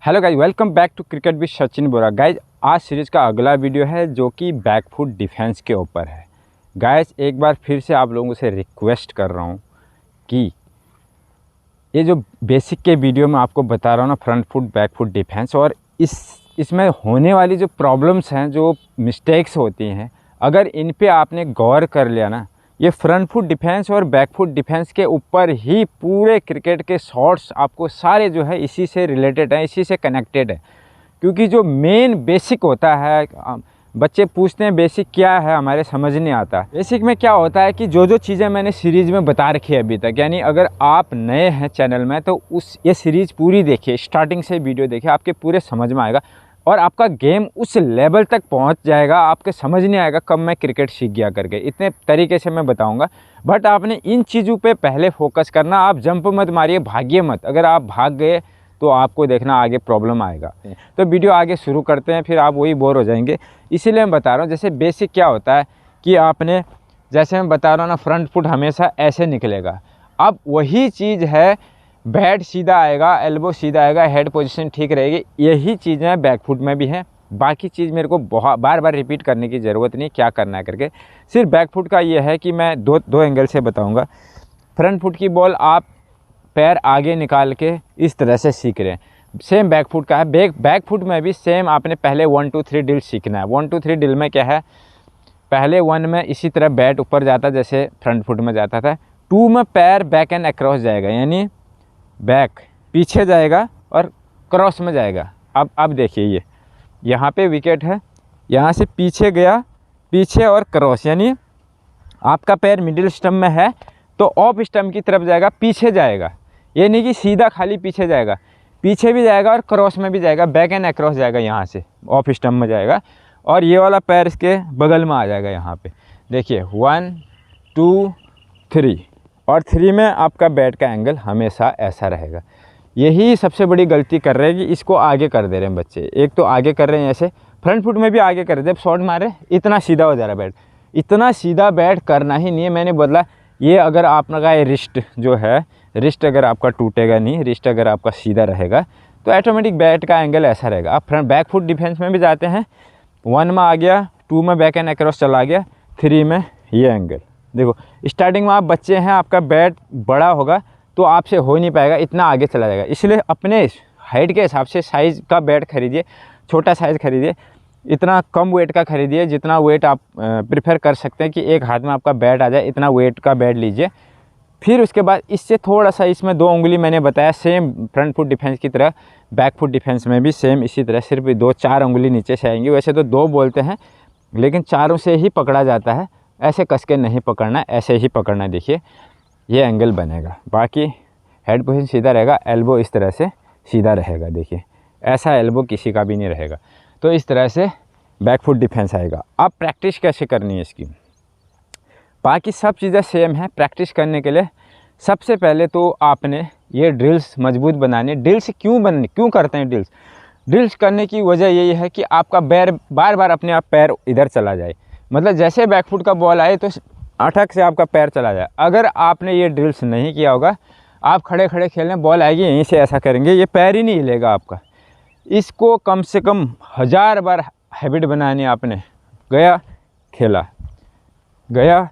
Hello guys, welcome back to cricket with Sachin Bora. Guys, आज series का अगला वीडियो है जो कि बैकफुट डिफेंस के ऊपर है। गाइज, एक बार फिर से आप लोगों से रिक्वेस्ट कर रहा हूँ कि ये जो बेसिक के वीडियो में आपको बता रहा हूँ ना, front foot back foot defence, और इसमें होने वाली जो प्रॉब्लम्स हैं, जो मिस्टेक्स होती हैं, अगर इन पे आपने गौर कर लिया ना, ये फ्रंट फुट डिफेंस और बैक फुट डिफेंस के ऊपर ही पूरे क्रिकेट के शॉट्स आपको सारे जो है इसी से रिलेटेड हैं, इसी से कनेक्टेड है। क्योंकि जो मेन बेसिक होता है, बच्चे पूछते हैं बेसिक क्या है, हमारे समझ नहीं आता। बेसिक में क्या होता है कि जो चीज़ें मैंने सीरीज़ में बता रखी है अभी तक, यानी अगर आप नए हैं चैनल में तो ये सीरीज़ पूरी देखिए, स्टार्टिंग से वीडियो देखिए, आपके पूरे समझ में आएगा और आपका गेम उस लेवल तक पहुंच जाएगा। आपके समझ नहीं आएगा कब मैं क्रिकेट सीख गया करके, इतने तरीके से मैं बताऊंगा। बट आपने इन चीज़ों पे पहले फोकस करना। आप जंप मत मारिए, भागिए मत। अगर आप भाग गए तो आपको देखना आगे प्रॉब्लम आएगा। तो वीडियो आगे शुरू करते हैं, फिर आप वही बोर हो जाएंगे। इसीलिए मैं बता रहा हूँ, जैसे बेसिक क्या होता है कि आपने, जैसे मैं बता रहा हूँ ना, फ्रंट फुट हमेशा ऐसे निकलेगा। अब वही चीज़ है, बैट सीधा आएगा, एल्बो सीधा आएगा, हेड पोजीशन ठीक रहेगी। यही चीज़ें बैक फुट में भी हैं। बाकी चीज़ मेरे को बहुत बार बार रिपीट करने की ज़रूरत नहीं, क्या करना है करके। सिर्फ बैक फुट का ये है कि मैं दो एंगल से बताऊंगा। फ्रंट फुट की बॉल आप पैर आगे निकाल के इस तरह से सीख रहे हैं, सेम बैक फुट का है। बैक फुट में भी सेम आपने पहले 1 2 3 ड्रिल सीखना है। 1 2 3 ड्रिल में क्या है, पहले 1 में इसी तरह बैट ऊपर जाता जैसे फ्रंट फुट में जाता था। 2 में पैर बैक एंड अक्रॉस जाएगा, यानी बैक पीछे जाएगा और क्रॉस में जाएगा। अब देखिए, ये यहाँ पे विकेट है, यहाँ से पीछे गया, पीछे और क्रॉस, यानी आपका पैर मिडिल स्टंप में है तो ऑफ स्टंप की तरफ जाएगा, पीछे जाएगा। ये नहीं कि सीधा खाली पीछे जाएगा, पीछे भी जाएगा और क्रॉस में भी जाएगा, बैक एंड अक्रॉस जाएगा, यहाँ से ऑफ स्टंप में जाएगा और ये वाला पैर इसके बगल में आ जाएगा। यहाँ पे देखिए 1 2 3 और 3 में आपका बैट का एंगल हमेशा ऐसा रहेगा। यही सबसे बड़ी गलती कर रहे हैं कि इसको आगे कर दे रहे हैं बच्चे। एक तो आगे कर रहे हैं ऐसे, फ्रंट फुट में भी आगे कर रहे हैं, जब शॉट मारे इतना सीधा हो जा रहा है बैट। इतना सीधा बैट करना ही नहीं है, मैंने बदला। ये अगर आपका ये रिस्ट जो है, रिस्ट अगर आपका टूटेगा नहीं, रिस्ट अगर आपका सीधा रहेगा तो ऑटोमेटिक बैट का एंगल ऐसा रहेगा। आप फ्रंट बैक फुट डिफेंस में भी जाते हैं, 1 में आ गया, 2 में बैक एंड अक्रॉस चला गया, 3 में ये एंगल। देखो, स्टार्टिंग में आप बच्चे हैं, आपका बैट बड़ा होगा तो आपसे हो नहीं पाएगा, इतना आगे चला जाएगा। इसलिए अपने हाइट के हिसाब से साइज़ का बैट खरीदिए, छोटा साइज़ खरीदिए, इतना कम वेट का खरीदिए जितना वेट आप प्रेफर कर सकते हैं कि एक हाथ में आपका बैट आ जाए, इतना वेट का बैट लीजिए। फिर उसके बाद इससे थोड़ा सा, इसमें 2 उंगली मैंने बताया, सेम फ्रंट फुट डिफेंस की तरह बैक फुट डिफेंस में भी सेम इसी तरह, सिर्फ 2-4 उंगली नीचे से आएंगी। वैसे तो 2 बोलते हैं लेकिन 4 से ही पकड़ा जाता है, ऐसे कस के नहीं पकड़ना, ऐसे ही पकड़ना। देखिए ये एंगल बनेगा, बाकी हेड पोजीशन सीधा रहेगा, एल्बो इस तरह से सीधा रहेगा। देखिए ऐसा एल्बो किसी का भी नहीं रहेगा। तो इस तरह से बैक फुट डिफेंस आएगा। अब प्रैक्टिस कैसे करनी है इसकी, बाकी सब चीज़ें सेम है। प्रैक्टिस करने के लिए सबसे पहले तो आपने ये ड्रिल्स मजबूत बनानी। ड्रिल्स क्यों करते हैं ड्रिल्स करने की वजह यही है कि आपका पैर बार बार अपने आप पैर इधर चला जाए। मतलब जैसे बैक फुट का बॉल आए तो अटक से आपका पैर चला जाए। अगर आपने ये ड्रिल्स नहीं किया होगा, आप खड़े खड़े खेलने, बॉल आएगी यहीं से ऐसा करेंगे, ये पैर ही नहीं हिलेगा आपका। इसको कम से कम 1000 बार हैबिट बनानी आपने। गया खेला, गया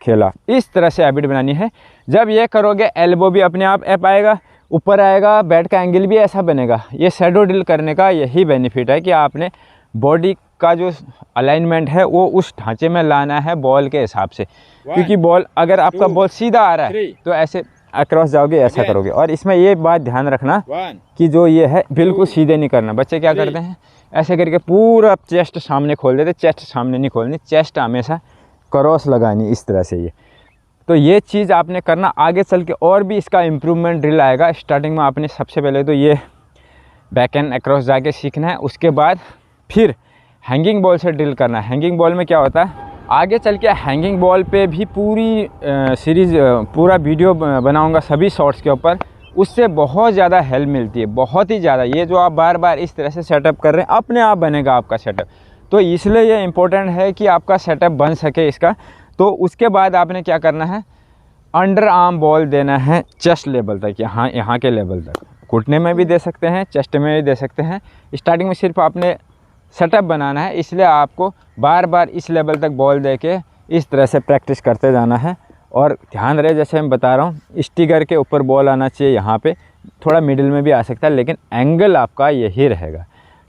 खेला, इस तरह से हैबिट बनानी है। जब ये करोगे एल्बो भी अपने आप ऐप आएगा, ऊपर आएगा, बैट का एंगल भी ऐसा बनेगा। ये शैडो ड्रिल करने का यही बेनिफिट है कि आपने बॉडी का जो अलाइनमेंट है वो उस ढांचे में लाना है बॉल के हिसाब से। क्योंकि बॉल, अगर आपका बॉल सीधा आ रहा है तो ऐसे अक्रॉस जाओगे, ऐसा करोगे। और इसमें ये बात ध्यान रखना कि जो ये है बिल्कुल सीधे नहीं करना। बच्चे क्या करते हैं, ऐसे करके पूरा चेस्ट सामने खोल देते। चेस्ट सामने नहीं खोलनी, चेस्ट हमेशा क्रॉस लगानी, इस तरह से। ये तो ये चीज़ आपने करना। आगे चल के और भी इसका इम्प्रूवमेंट ड्रिल आएगा। स्टार्टिंग में आपने सबसे पहले तो ये बैक एंड अक्रॉस जाके सीखना है। उसके बाद फिर हैंगिंग बॉल से ड्रिल करना है। हैंगिंग बॉल में क्या होता है, आगे चल के हैंगिंग बॉल पे भी पूरी सीरीज़, पूरा वीडियो बनाऊंगा सभी शॉट्स के ऊपर। उससे बहुत ज़्यादा हेल्प मिलती है, बहुत ही ज़्यादा। ये जो आप बार बार इस तरह से सेटअप कर रहे हैं, अपने आप बनेगा आपका सेटअप। तो इसलिए ये इम्पोर्टेंट है कि आपका सेटअप बन सके इसका। तो उसके बाद आपने क्या करना है, अंडर आर्म बॉल देना है चेस्ट लेवल तक, यहाँ के लेवल तक। घुटने में भी दे सकते हैं, चेस्ट में भी दे सकते हैं। स्टार्टिंग में सिर्फ आपने सेटअप बनाना है, इसलिए आपको बार बार इस लेवल तक बॉल दे के इस तरह से प्रैक्टिस करते जाना है। और ध्यान रहे, जैसे मैं बता रहा हूँ, स्टिगर के ऊपर बॉल आना चाहिए, यहाँ पे थोड़ा मिडिल में भी आ सकता है, लेकिन एंगल आपका यही रहेगा।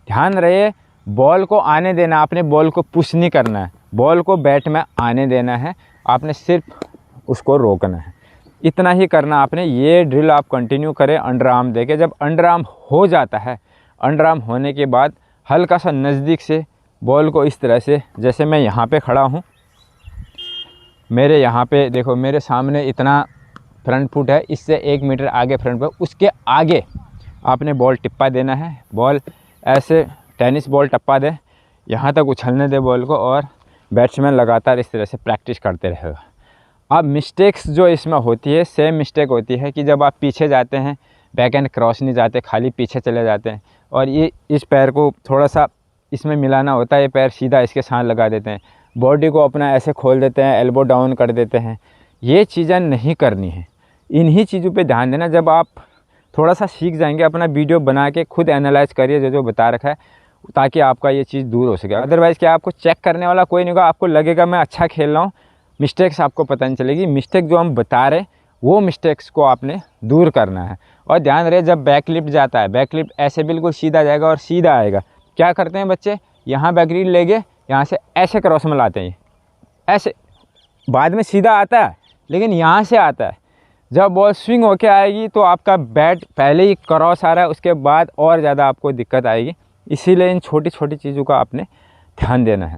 ध्यान रहे, बॉल को आने देना, आपने बॉल को पुश नहीं करना है, बॉल को बैट में आने देना है, आपने सिर्फ उसको रोकना है, इतना ही करना आपने। ये ड्रिल आप कंटिन्यू करें अंडर आर्म देके। जब अंडर आर्म हो जाता है, अंडर आर्म होने के बाद हल्का सा नज़दीक से बॉल को इस तरह से, जैसे मैं यहाँ पे खड़ा हूँ, मेरे यहाँ पे देखो, मेरे सामने इतना फ्रंट फुट है, इससे 1 मीटर आगे फ्रंट फुट, उसके आगे आपने बॉल टिप्पा देना है। बॉल ऐसे टेनिस बॉल टप्पा दे, यहाँ तक उछलने दे बॉल को, और बैट्समैन लगातार इस तरह से प्रैक्टिस करते रहेगा। अब मिस्टेक्स जो इसमें होती है, सेम मिस्टेक होती है कि जब आप पीछे जाते हैं, बैक एंड क्रॉस नहीं जाते, खाली पीछे चले जाते हैं, और ये इस पैर को थोड़ा सा इसमें मिलाना होता है, ये पैर सीधा इसके साथ लगा देते हैं, बॉडी को अपना ऐसे खोल देते हैं, एल्बो डाउन कर देते हैं। ये चीज़ें नहीं करनी है, इन्हीं चीज़ों पे ध्यान देना। जब आप थोड़ा सा सीख जाएंगे, अपना वीडियो बना के खुद एनालाइज करिए जो जो बता रखा है, ताकि आपका ये चीज़ दूर हो सके। अदरवाइज़ क्या, आपको चेक करने वाला कोई नहीं होगा, आपको लगेगा मैं अच्छा खेल रहा हूँ, मिस्टेक्स आपको पता नहीं चलेगी। मिस्टेक जो हम बता रहे, वो मिस्टेक्स को आपने दूर करना है। और ध्यान रहे, जब बैक लिफ्ट जाता है, बैक लिफ्ट ऐसे बिल्कुल सीधा जाएगा और सीधा आएगा। क्या करते हैं बच्चे, यहाँ बैक लिफ्ट लेंगे, यहाँ से ऐसे क्रॉस में लाते हैं, ऐसे, बाद में सीधा आता है, लेकिन यहाँ से आता है। जब बॉल स्विंग होके आएगी तो आपका बैट पहले ही क्रॉस आ रहा है, उसके बाद और ज़्यादा आपको दिक्कत आएगी। इसीलिए इन छोटी छोटी चीज़ों का आपने ध्यान देना है।